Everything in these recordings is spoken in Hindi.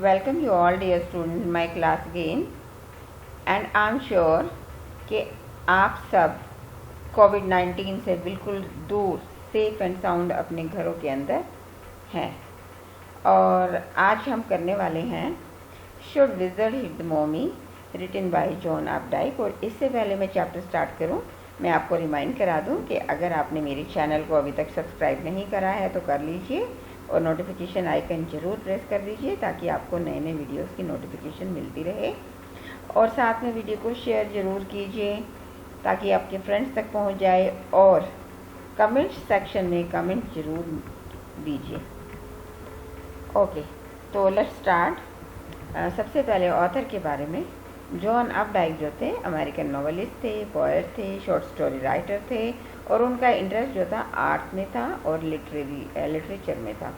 Welcome you all dear students in my class again and I'm sure कि आप सब कोविड-19 से बिल्कुल दूर सेफ एंड साउंड अपने घरों के अंदर हैं। और आज हम करने वाले हैं should wizard hit the mommy written by John Updike. और इससे पहले मैं चैप्टर स्टार्ट करूं, मैं आपको रिमाइंड करा दूं कि अगर आपने मेरे चैनल को अभी तक सब्सक्राइब नहीं करा है तो कर लीजिए और नोटिफिकेशन आइकन ज़रूर प्रेस कर दीजिए ताकि आपको नए नए वीडियोस की नोटिफिकेशन मिलती रहे। और साथ में वीडियो को शेयर ज़रूर कीजिए ताकि आपके फ्रेंड्स तक पहुंच जाए और कमेंट सेक्शन में कमेंट ज़रूर दीजिए। ओके, तो लेट्स स्टार्ट। सबसे पहले ऑथर के बारे में। जॉन अपडाइक जो थे अमेरिकन नॉवेलिस्ट थे, पोएट थे, शॉर्ट स्टोरी राइटर थे और उनका इंटरेस्ट जो था आर्ट में था और लिटरेचर में था।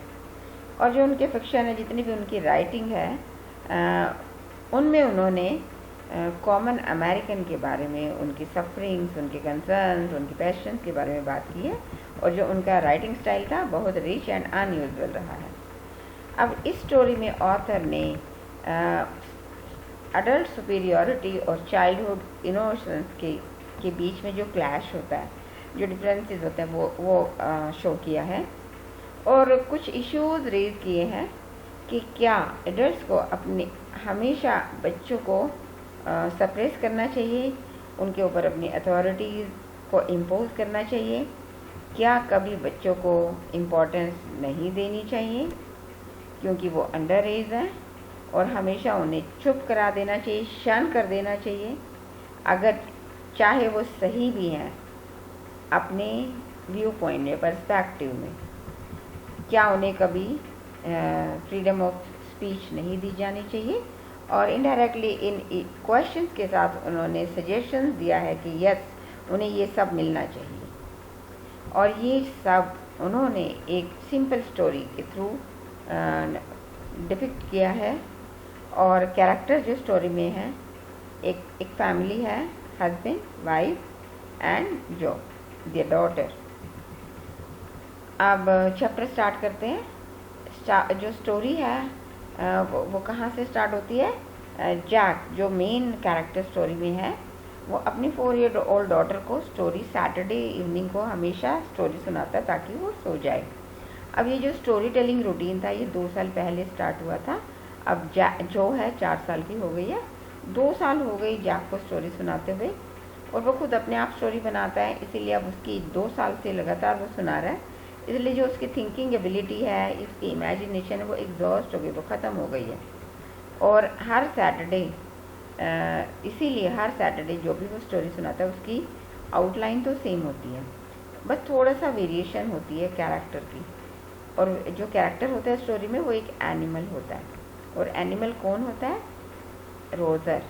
और जो उनके फिक्शन है, जितनी भी उनकी राइटिंग है, उनमें उन्होंने कॉमन अमेरिकन के बारे में, उनकी सफरिंग्स, उनके कंसर्न्स, उनकी पैशंस के बारे में बात की है। और जो उनका राइटिंग स्टाइल था बहुत रिच एंड अनयूजुअल रहा है। अब इस स्टोरी में ऑथर ने अडल्ट सुपीरियॉरिटी और चाइल्डहुड इनोसेंस के बीच में जो क्लैश होता है, जो डिफरेंसेस होते हैं, वो शो किया है। और कुछ इश्यूज रेज किए हैं कि क्या एडल्ट्स को अपने हमेशा बच्चों को सप्रेस करना चाहिए, उनके ऊपर अपनी अथॉरिटीज़ को इम्पोज करना चाहिए, क्या कभी बच्चों को इम्पोर्टेंस नहीं देनी चाहिए क्योंकि वो अंडर एज हैं, और हमेशा उन्हें चुप करा देना चाहिए, शन कर देना चाहिए अगर चाहे वो सही भी हैं अपने व्यू पॉइंट में, पर्सपेक्टिव में। क्या उन्हें कभी फ्रीडम ऑफ स्पीच नहीं दी जानी चाहिए। और इनडायरेक्टली इन क्वेश्चंस के साथ उन्होंने सजेशंस दिया है कि यस, उन्हें ये सब मिलना चाहिए। और ये सब उन्होंने एक सिंपल स्टोरी के थ्रू डिपिक्ट किया है। और कैरेक्टर जो स्टोरी में है, एक फैमिली है, हस्बैंड, वाइफ एंड जो देयर डॉटर। अब चैप्टर स्टार्ट करते हैं। जो स्टोरी है वो कहाँ से स्टार्ट होती है। जैक जो मेन कैरेक्टर स्टोरी में है, वो अपनी 4 ईयर ओल्ड डॉटर को स्टोरी सैटरडे इवनिंग को हमेशा स्टोरी सुनाता है ताकि वो सो जाए। अब ये जो स्टोरी टेलिंग रूटीन था ये 2 साल पहले स्टार्ट हुआ था। अब जो है 4 साल की हो गई है। 2 साल हो गई जैक को स्टोरी सुनाते हुए, और वो खुद अपने आप स्टोरी बनाता है, इसीलिए अब उसकी 2 साल से लगातार वो सुना रहा है। इसलिए जो उसकी थिंकिंग एबिलिटी है, इसकी इमेजिनेशन है, वो एग्जॉस्ट हो गई, वो ख़त्म हो गई है। और हर सैटरडे इसीलिए हर सैटरडे जो भी वो स्टोरी सुनाता है उसकी आउटलाइन तो सेम होती है, बस थोड़ा सा वेरिएशन होती है कैरेक्टर की। और जो कैरेक्टर होता है स्टोरी में वो एक एनिमल होता है। और एनिमल कौन होता है। रोज़र।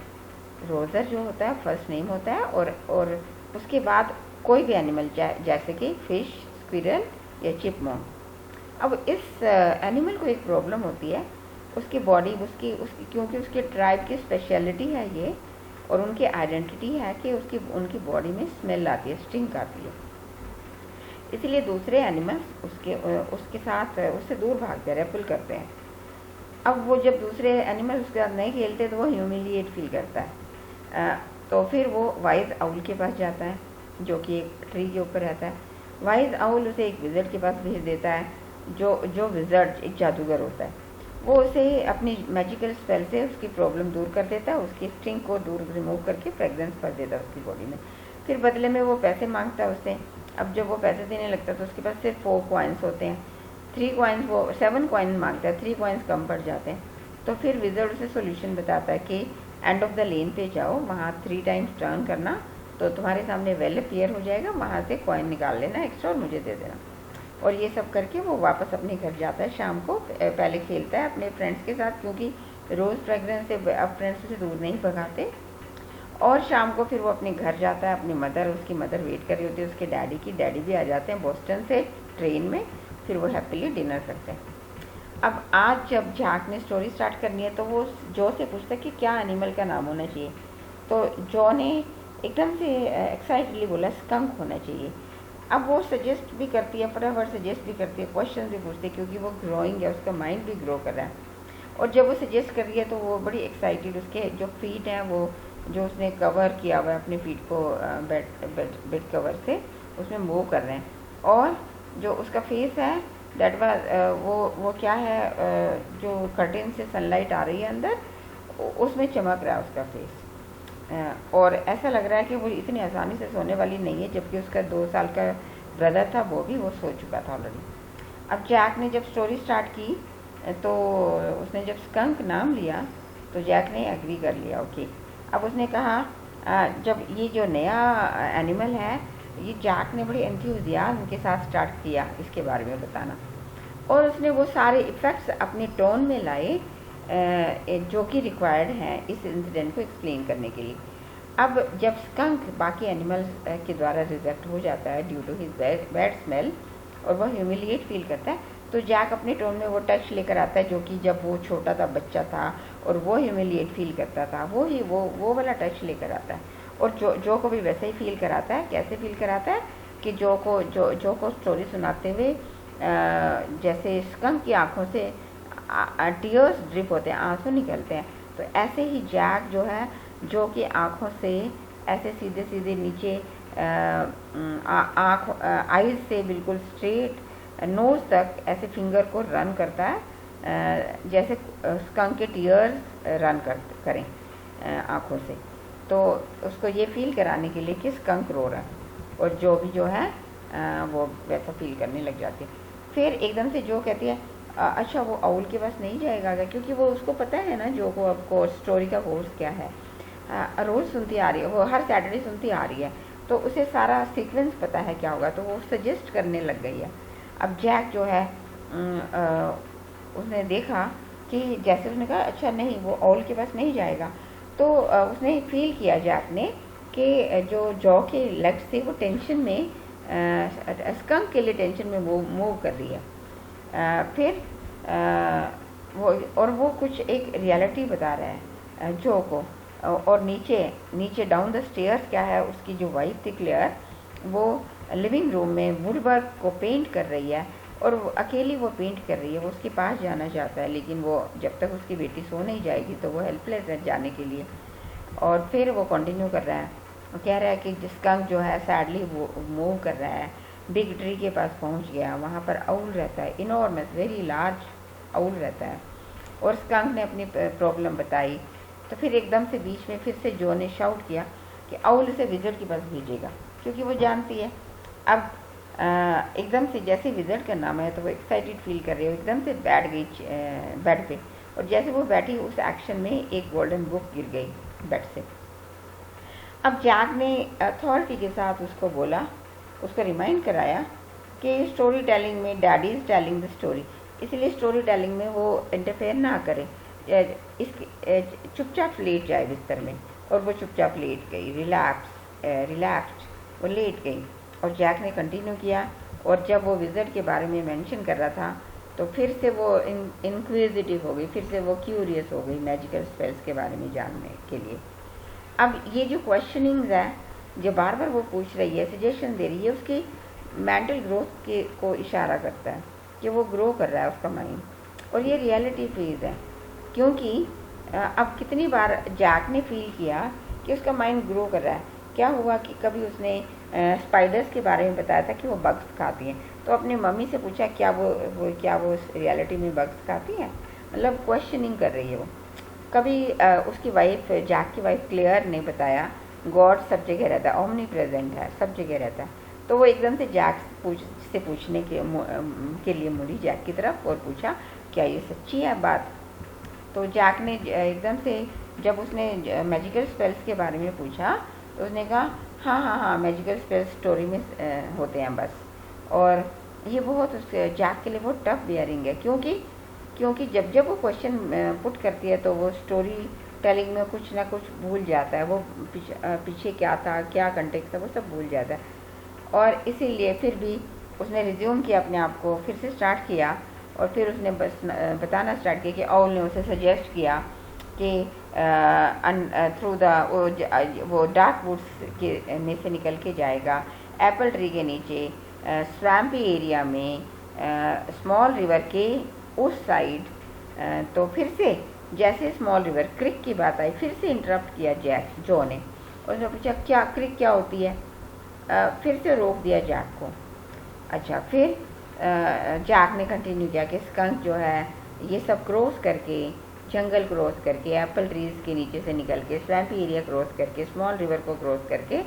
रोज़र जो होता है फर्स्ट नेम होता है। और उसके बाद कोई भी एनिमल, जैसे कि फिश, स्क्विरल या चिपमॉन्क। अब इस एनिमल को एक प्रॉब्लम होती है, उसकी बॉडी, उसकी क्योंकि उसके ट्राइब की स्पेशलिटी है ये, और उनकी आइडेंटिटी है कि उनकी बॉडी में स्मेल आती है, स्टिंक आती है। इसलिए दूसरे एनिमल्स उसके साथ उससे दूर भागते, रेपल करते हैं। अब वो जब दूसरे एनिमल उसके साथ नहीं खेलते तो वो ह्यूमिलिएट फील करता है। तो फिर वो वाइज आउल के पास जाता है जो कि एक ट्री के ऊपर रहता है। वाइज आउल उसे एक विज़र्ड के पास भेज देता है, जो विज़र्ड एक जादूगर होता है। वो उसे अपनी मैजिकल स्पेल से उसकी प्रॉब्लम दूर कर देता है, उसकी स्टिंग को दूर रिमूव करके फ्रेगरेंस भर देता है उसकी बॉडी में। फिर बदले में वो पैसे मांगता है उससे। अब जब वो पैसे देने लगता है तो उसके पास सिर्फ 4 कॉइन्स होते हैं। 3 कॉइन्स, वो 7 कॉइन मांगता है, 3 कॉइन्स कम पड़ जाते हैं। तो फिर विज़र्ड उसे सोल्यूशन बताता है कि एंड ऑफ द लेन पे जाओ, वहाँ 3 टाइम्स टर्न करना तो तुम्हारे सामने वेल अपीयर हो जाएगा, वहाँ से कॉइन निकाल लेना एक्स्ट्रा और मुझे दे देना। और ये सब करके वो वापस अपने घर जाता है। शाम को पहले खेलता है अपने फ्रेंड्स के साथ, क्योंकि रोज़ फ्रेगरेंस से अब फ्रेंड्स उसे दूर नहीं भगाते। और शाम को फिर वो अपने घर जाता है। अपनी उसकी मदर वेट कर रही होती है उसके डैडी की। डैडी भी आ जाते हैं बोस्टन से ट्रेन में। फिर वो हैप्पीली डिनर करते हैं। अब आज जब जैक ने स्टोरी स्टार्ट करनी है तो वो जो से पूछता है कि क्या एनिमल का नाम होना चाहिए। तो जो ने एकदम से एक्साइटेडली बोला स्कंक होना चाहिए। अब वो सजेस्ट भी करती है, फटाफट सजेस्ट भी करती है, क्वेश्चन भी पूछती है, क्योंकि वो ग्रोइंग है, उसका माइंड भी ग्रो कर रहा है। और जब वो सजेस्ट कर रही है तो वो बड़ी एक्साइटेड, उसके जो फीट हैं वो जो उसने कवर किया हुआ है अपने फीट को बेड कवर से, उसमें मूव कर रहे हैं। और जो उसका फेस है दैट वाज वो क्या है, जो कर्टेन से सनलाइट आ रही है अंदर, उसमें चमक रहा है उसका फेस। और ऐसा लग रहा है कि वो इतनी आसानी से सोने वाली नहीं है, जबकि उसका 2 साल का ब्रदर था, वो सो चुका था ऑलरेडी। अब जैक ने जब स्टोरी स्टार्ट की तो उसने जब स्कंक नाम लिया तो जैक ने एग्री कर लिया, ओके। अब उसने कहा जब ये जो नया एनिमल है, ये जैक ने बड़ी एंथुसियाज्म के साथ स्टार्ट किया इसके बारे में बताना, और उसने वो सारे इफ़ेक्ट्स अपने टोन में लाए जो कि रिक्वायर्ड हैं इस इंसिडेंट को एक्सप्लेन करने के लिए। अब जब स्कंक बाकी एनिमल्स के द्वारा रिजेक्ट हो जाता है due to his bad smell और वह ह्यूमिलिएट फील करता है, तो जैक अपने टोन में वो टच लेकर आता है जो कि जब वो छोटा था, बच्चा था और वो ह्यूमिलिएट फील करता था, वो वाला टच लेकर आता है। और जो को भी वैसे ही फील कराता है। कैसे फील कराता है कि जो को स्टोरी सुनाते हुए जैसे स्कंक की आंखों से टीयर्स ड्रिप होते हैं, आंसू निकलते हैं, तो ऐसे ही जैक जो है जो कि आँखों से ऐसे सीधे सीधे नीचे आईज से बिल्कुल स्ट्रेट नोज तक ऐसे फिंगर को रन करता है, जैसे स्कंक के टीयर्स रन करें आँखों से। तो उसको ये फील कराने के लिए कि स्कंक रो रहा है, और जो भी जो है वो वैसा फील करने लग जाती है। फिर एकदम से जो कहती है अच्छा वो आउल के पास नहीं जाएगा, क्योंकि वो उसको पता है ना जो को अब कोर्स स्टोरी का कोर्स क्या है, रोज़ सुनती आ रही है, वो हर सैटरडे सुनती आ रही है, तो उसे सारा सीक्वेंस पता है क्या होगा, तो वो सजेस्ट करने लग गई है। अब जैक जो है उसने देखा कि जैसे उसने कहा अच्छा नहीं वो आउल के पास नहीं जाएगा, तो उसने फील किया जैक ने कि जो जॉ के लेग्स थे वो टेंशन में स्कंक के लिए टेंशन में वो मूव कर रही है। फिर वो कुछ एक रियलिटी बता रहा है जो को, और नीचे डाउन द स्टेयर्स क्या है, उसकी जो वाइफ थी क्लेयर, वो लिविंग रूम में वुडवर्क को पेंट कर रही है, और वो अकेली वो पेंट कर रही है। वो उसके पास जाना चाहता है, लेकिन वो जब तक उसकी बेटी सो नहीं जाएगी तो वो हेल्पलेस है जाने के लिए। और फिर वो कंटिन्यू कर रहा है, वो कह रहा है कि स्कंक जो है सैडली वो मूव कर रहा है, बिग ट्री के पास पहुंच गया, वहाँ पर आउल रहता है, इनॉर्मस वेरी लार्ज आउल रहता है, और स्कंक ने अपनी प्रॉब्लम बताई। तो फिर एकदम से बीच में फिर से जो ने शाउट किया कि आउल इसे विज़र्ड के पास भेजेगा, क्योंकि वो जानती है। अब एकदम से जैसे विज़र्ड का नाम है तो वो एक्साइटेड फील कर रही है, एकदम से बैठ गई बेड पे, और जैसे वो बैठी उस एक्शन में एक गोल्डन बुक गिर गई बेड से। अब जैक ने अथॉरिटी के साथ उसको बोला, उसको रिमाइंड कराया कि स्टोरी टेलिंग में daddy is telling the story, इसलिए स्टोरी टेलिंग में वो इंटरफेयर ना करे, चुपचाप लेट जाए बिस्तर में। और वो चुपचाप लेट गई, रिलैक्स्ड वो लेट गई। और जैक ने कंटिन्यू किया, और जब वो विज़र्ड के बारे में मेंशन कर रहा था तो फिर से वो इंक्विजिटिव हो गई, फिर से वो क्यूरियस हो गई मैजिकल स्पेल्स के बारे में जानने के लिए। अब ये जो क्वेश्चनिंग्स है जो बार बार वो पूछ रही है, सजेशन दे रही है, उसकी मेंटल ग्रोथ के को इशारा करता है कि वो ग्रो कर रहा है उसका माइंड, और ये रियलिटी फेज है। क्योंकि अब कितनी बार जैक ने फील किया कि उसका माइंड ग्रो कर रहा है। क्या हुआ कि कभी उसने स्पाइडर्स के बारे में बताया था कि वो बग्स खाती हैं, तो अपनी मम्मी से पूछा क्या वो रियलिटी में बग्स खाती हैं, मतलब क्वेश्चनिंग कर रही है वो। कभी उसकी वाइफ, जैक की वाइफ क्लेयर ने बताया गॉड सब जगह रहता है, ओमनी प्रेजेंट है, सब जगह रहता है। तो वो एकदम से जैक से पूछने के लिए मुड़ी जैक की तरफ और पूछा क्या ये सच्ची है बात। तो जैक ने एकदम से जब उसने मैजिकल स्पेल्स के बारे में पूछा तो उसने कहा हाँ मैजिकल स्पेल्स स्टोरी में होते हैं बस। और ये बहुत जैक के लिए बहुत टफ बियरिंग है, क्योंकि जब वो क्वेश्चन पुट करती है तो वो स्टोरी टेलिंग में कुछ ना कुछ भूल जाता है, वो पीछे क्या था, क्या कंटेक्स्ट था, वो सब भूल जाता है। और इसीलिए फिर भी उसने रिज्यूम किया अपने आप को, फिर से स्टार्ट किया, और फिर उसने बस बताना स्टार्ट किया कि आउल ने उसे सजेस्ट किया कि थ्रू वो डार्क वुड्स के में से निकल के जाएगा, एप्पल ट्री के नीचे, स्वैम्पी एरिया में, स्मॉल रिवर के उस साइड, तो फिर से जैसे स्मॉल रिवर क्रिक की बात आई, फिर से इंटरप्ट किया जो ने। उसने पूछा क्या क्रिक क्या होती है, फिर से रोक दिया जैक को। अच्छा, फिर जैक ने कंटिन्यू किया कि स्कंक जो है ये सब क्रॉस करके, जंगल क्रॉस करके, एप्पल ट्रीज़ के नीचे से निकल के, स्वैम्पी एरिया क्रॉस करके, स्मॉल रिवर को क्रॉस करके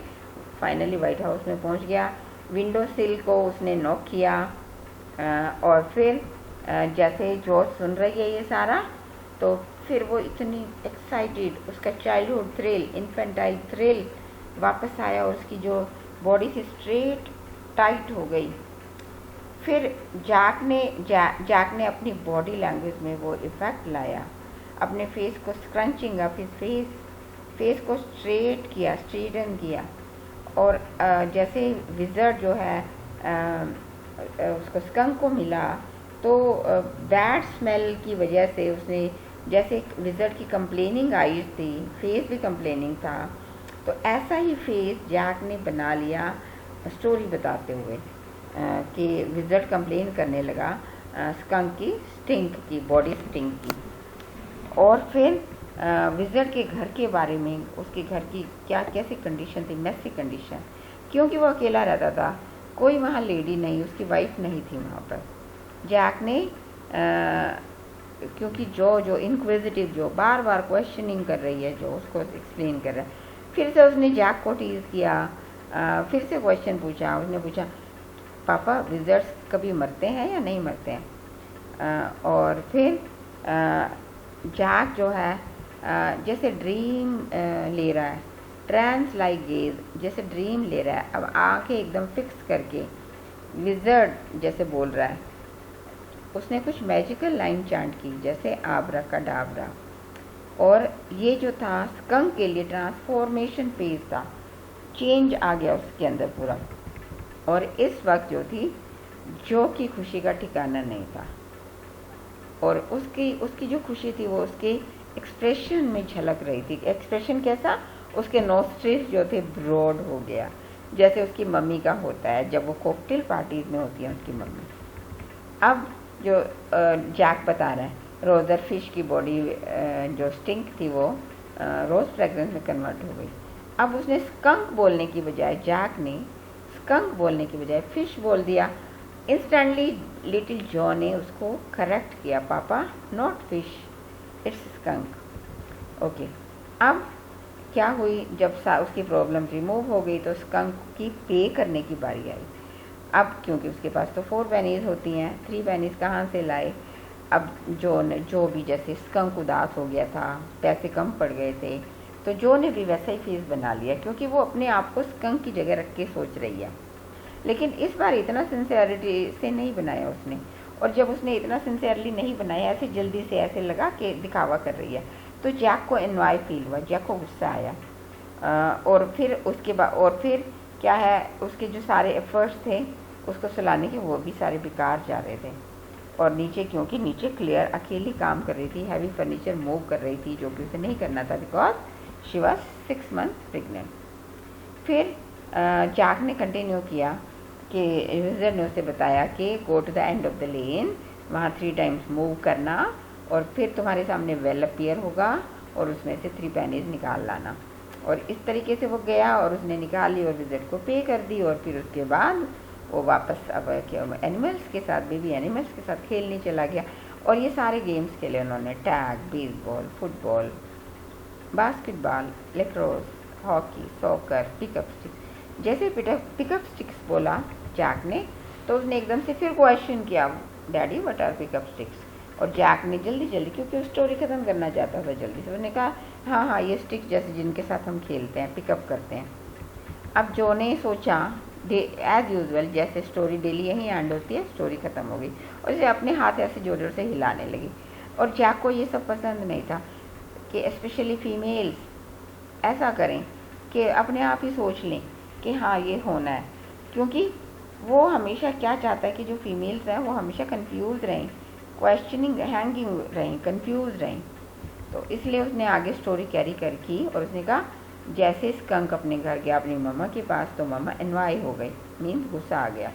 फाइनली वाइट हाउस में पहुंच गया। विंडो सिल को उसने नॉक किया और फिर जैसे जॉर्ज सुन रही है ये सारा, तो फिर वो इतनी एक्साइटेड, उसका चाइल्डहुड थ्रिल, इन्फेंटाइल थ्रिल वापस आया और उसकी जो बॉडी थी स्ट्रेट टाइट हो गई। फिर जैक ने अपनी बॉडी लैंग्वेज में वो इफ़ेक्ट लाया, अपने फेस को स्क्रंचिंग अप हिज फेस को स्ट्रेटन किया। और जैसे विज़र्ड जो है उसको स्कंक को मिला, तो बैड स्मेल की वजह से उसने, जैसे विज़र्ड की कंप्लेनिंग आईज थी, फेस भी कंप्लेनिंग था, तो ऐसा ही फेस जैक ने बना लिया स्टोरी बताते हुए कि विज़र्ड कंप्लेन करने लगा स्कंक की स्टिंक की, बॉडी स्टिंक की। और फिर विज़र्ड के घर के बारे में, उसके घर की क्या कैसी कंडीशन थी, मैसी कंडीशन, क्योंकि वो अकेला रहता था, कोई वहाँ लेडी नहीं, उसकी वाइफ नहीं थी वहाँ पर। जैक ने क्योंकि जो इनक्विजिटिव, जो बार बार क्वेश्चनिंग कर रही है, जो उसको एक्सप्लेन कर रहा है, फिर से उसने जैक को टीज़ किया, फिर से क्वेश्चन पूछा। उसने पूछा पापा विज़र्ड्स कभी मरते हैं या नहीं मरते हैं? और फिर जैक जो है जैसे ड्रीम ले रहा है, ट्रांस लाइक गेज, जैसे ड्रीम ले रहा है, अब आंखें एकदम फिक्स करके विज़र्ड जैसे बोल रहा है। उसने कुछ मैजिकल लाइन चांट की, जैसे आबरा का डाबरा। और ये जो था स्कंक के लिए ट्रांसफॉर्मेशन फेज था, चेंज आ गया उसके अंदर पूरा। और इस वक्त जो थी जो की खुशी का ठिकाना नहीं था, और उसकी जो खुशी थी वो उसके एक्सप्रेशन में झलक रही थी। एक्सप्रेशन कैसा? उसके नोस्ट्रिल्स जो थे ब्रॉड हो गया, जैसे उसकी मम्मी का होता है जब वो कॉकटेल पार्टीज में होती है उसकी मम्मी। अब जो जैक बता रहा है, रोजर फिश की बॉडी जो स्टिंक थी वो रोज फ्रेगरेंस में कन्वर्ट हो गई। अब उसने स्कंक बोलने की बजाय, जैक ने स्कंक बोलने की बजाय फिश बोल दिया। इंस्टेंटली लिटिल जॉ ने उसको करेक्ट किया, पापा not fish, it's skunk. Okay, अब क्या हुई, जब उसकी प्रॉब्लम रिमूव हो गई तो स्कंक की पे करने की बारी आई। अब क्योंकि उसके पास तो 4 पेनीज होती हैं, 3 पेनीज कहाँ से लाए? अब जो भी, जैसे स्कंक उदास हो गया था, पैसे कम पड़ गए थे, तो जो ने भी वैसा ही फेस बना लिया, क्योंकि वो अपने आप को स्कंक की जगह रख के सोच रही है। लेकिन इस बार इतना सिंसियरिटी से नहीं बनाया उसने, और जब उसने इतना सिंसियरली नहीं बनाया, ऐसे जल्दी से ऐसे लगा कि दिखावा कर रही है, तो जैक को एनवाई फील हुआ, जैक को गुस्सा आया। और फिर उसके बाद, और फिर क्या है, उसके जो सारे एफर्ट्स थे उसको सुलाने के, वो भी सारे बेकार जा रहे थे। और नीचे, क्योंकि नीचे क्लियर अकेली काम कर रही थी, हैवी फर्नीचर मूव कर रही थी, जो कि उसे नहीं करना था, because she was 6 months pregnant. फिर जैक ने कंटिन्यू किया कि विज़र्ड ने उसे बताया कि go to the end of the lane, वहाँ 3 times मूव करना, और फिर तुम्हारे सामने वेल अपीयर होगा और उसमें से 3 pennies निकाल लाना। और इस तरीके से वो गया और उसने निकाल ली और विज़र्ड को पे कर दी। और फिर उसके बाद वो वापस अब एनिमल्स के साथ, बेबी एनिमल्स के साथ खेलने चला गया। और ये सारे गेम्स खेले उन्होंने, tag, baseball, football, basketball, lacrosse, hockey, soccer, pickup sticks. जैसे पिकअप स्टिक्स बोला जैक ने, तो उसने एकदम से फिर क्वेश्चन किया, daddy what are pickup sticks? और जैक ने जल्दी जल्दी, क्योंकि वो स्टोरी ख़त्म करना चाहता था जल्दी से, उसने कहा हाँ हाँ ये स्टिक्स जैसे जिनके साथ हम खेलते हैं, पिकअप करते हैं। अब जो ने सोचा एज यूजुअल, जैसे स्टोरी डेली यहीं एंड होती है, स्टोरी ख़त्म हो गई, और इसे अपने हाथ ऐसे जोर जोर से हिलाने लगी। और जैक को ये सब पसंद नहीं था कि स्पेशली फीमेल्स ऐसा करें कि अपने आप ही सोच लें कि हाँ ये होना है, क्योंकि वो हमेशा क्या चाहता है कि जो फीमेल्स हैं वो हमेशा कंफ्यूज रहें, क्वेश्चनिंग, हैंगिंग रहें, कंफ्यूज रहें। तो इसलिए उसने आगे स्टोरी कैरी कर की, और उसने कहा जैसे स्कंक अपने घर गया अपनी मम्मा के पास, तो मम्मा एनवाई हो गई, मीन्स गुस्सा आ गया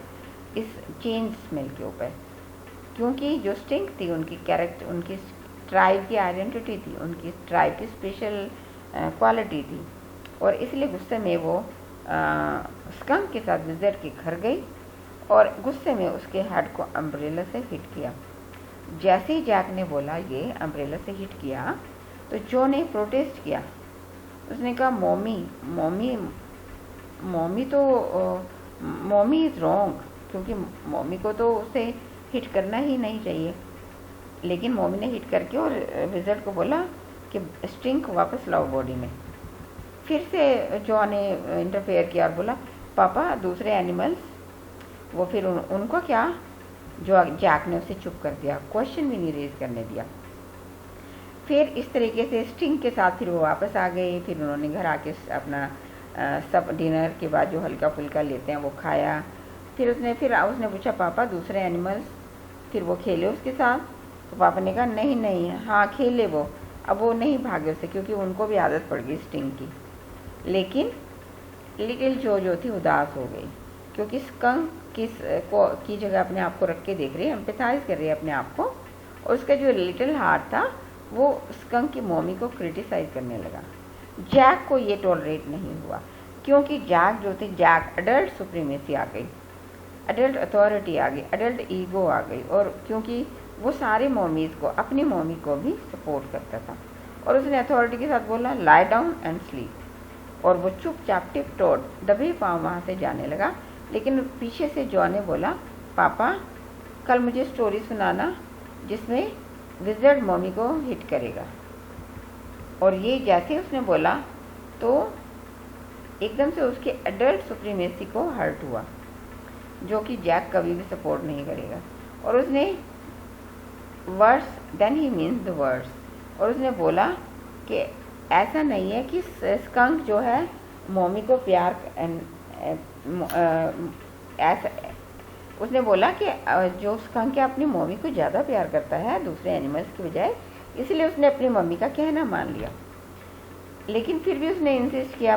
इस चेंज स्मेल के ऊपर, क्योंकि जो स्टिंक थी उनकी कैरेक्टर, उनकी ट्राइब की आइडेंटिटी थी, उनकी ट्राइब की स्पेशल क्वालिटी थी। और इसलिए गुस्से में वो स्कंक के साथ विज़र्ड के घर गई और गुस्से में उसके हेड को अम्ब्रेला से हिट किया। जैसे ही जैक ने बोला ये अम्ब्रेला से हिट किया तो जो ने प्रोटेस्ट किया। उसने कहा मॉमी मॉमी मॉमी तो मॉमी इज़ रॉन्ग, क्योंकि मॉमी को तो उसे हिट करना ही नहीं चाहिए। लेकिन मॉमी ने हिट करके और विज़र्ड को बोला कि स्टिंग वापस लाओ बॉडी में। फिर से जॉ ने इंटरफेयर किया और बोला पापा दूसरे एनिमल्स, वो फिर उनको क्या, जो जैक ने उसे चुप कर दिया, क्वेश्चन भी नहीं रेज करने दिया। फिर इस तरीके से स्टिंग के साथ फिर वो वापस आ गए। फिर उन्होंने घर आके अपना सब डिनर के बाद जो हल्का फुल्का लेते हैं वो खाया। फिर उसने पूछा पापा दूसरे एनिमल्स, फिर वो खेले उसके साथ। तो पापा ने कहा नहीं नहीं, हाँ खेले वो, अब वो नहीं भागे उससे क्योंकि उनको भी आदत पड़ गई स्टिंग की। लेकिन लिटिल जो थी उदास हो गई, क्योंकि स्कंक की जगह अपने आप को रख के देख रही है, एम्पैथाइज कर रही है अपने आप को। और उसका जो लिटिल हार्ट था वो स्कंक की मॉमी को क्रिटिसाइज करने लगा। जैक को ये टॉलरेट नहीं हुआ, क्योंकि जैक अडल्ट सुप्रीमेसी आ गई, अडल्ट अथॉरिटी आ गई, अडल्ट ईगो आ गई। और क्योंकि वो सारे मॉमीज़ को, अपनी मॉमी को भी सपोर्ट करता था, और उसने अथॉरिटी के साथ बोला लाई डाउन एंड स्लीप। और वो चुपचाप टिप टोट दबे पाँव वहाँ से जाने लगा। लेकिन पीछे से जॉ ने बोला पापा कल मुझे स्टोरी सुनाना जिसमें विज़र्ड मॉमी को हिट करेगा। और ये जैसे उसने बोला तो एकदम से उसके एडल्ट सुप्रीमेसी को हर्ट हुआ, जो कि जैक कभी भी सपोर्ट नहीं करेगा। और उसने words then he means the words, और उसने बोला कि ऐसा नहीं है कि स्कंक जो है मॉमी को प्यार ऐसा, उसने बोला कि जो स्कंक है अपनी मम्मी को ज़्यादा प्यार करता है दूसरे एनिमल्स की बजाय, इसलिए उसने अपनी मम्मी का कहना मान लिया। लेकिन फिर भी उसने इंसिस्ट किया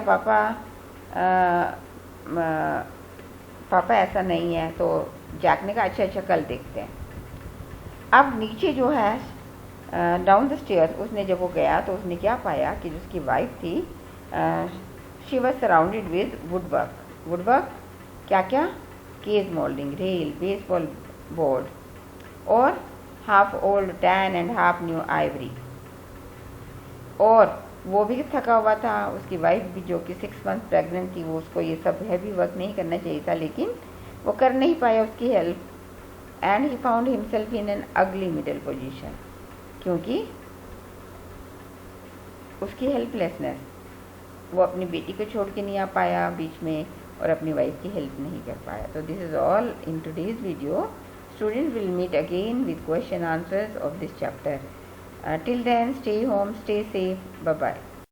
पापा ऐसा नहीं है। तो जैक ने कहा अच्छा कल देखते हैं। अब नीचे जो है डाउन द स्टेयर्स उसने जब वो गया तो उसने क्या पाया कि जो उसकी वाइफ थी she was surrounded with woodwork क्या cage moulding, rail, baseball board और half old tan and half new ivory. और वो भी थका हुआ था, उसकी वाइफ भी जो कि 6 मंथ प्रेग्नेंट थी, वो उसको ये सब हैवी वर्क नहीं करना चाहिए था, लेकिन वो कर नहीं पाया उसकी help. And he found himself in an अगली मिडल पोजीशन, क्योंकि उसकी हेल्पलेसनेस, वो अपनी बेटी को छोड़ के नहीं आ पाया बीच में और अपनी वाइफ की हेल्प नहीं कर पाया। तो this is all in today's video. Students will meet again with question answers of this chapter. Till then, stay home, stay safe. Bye bye.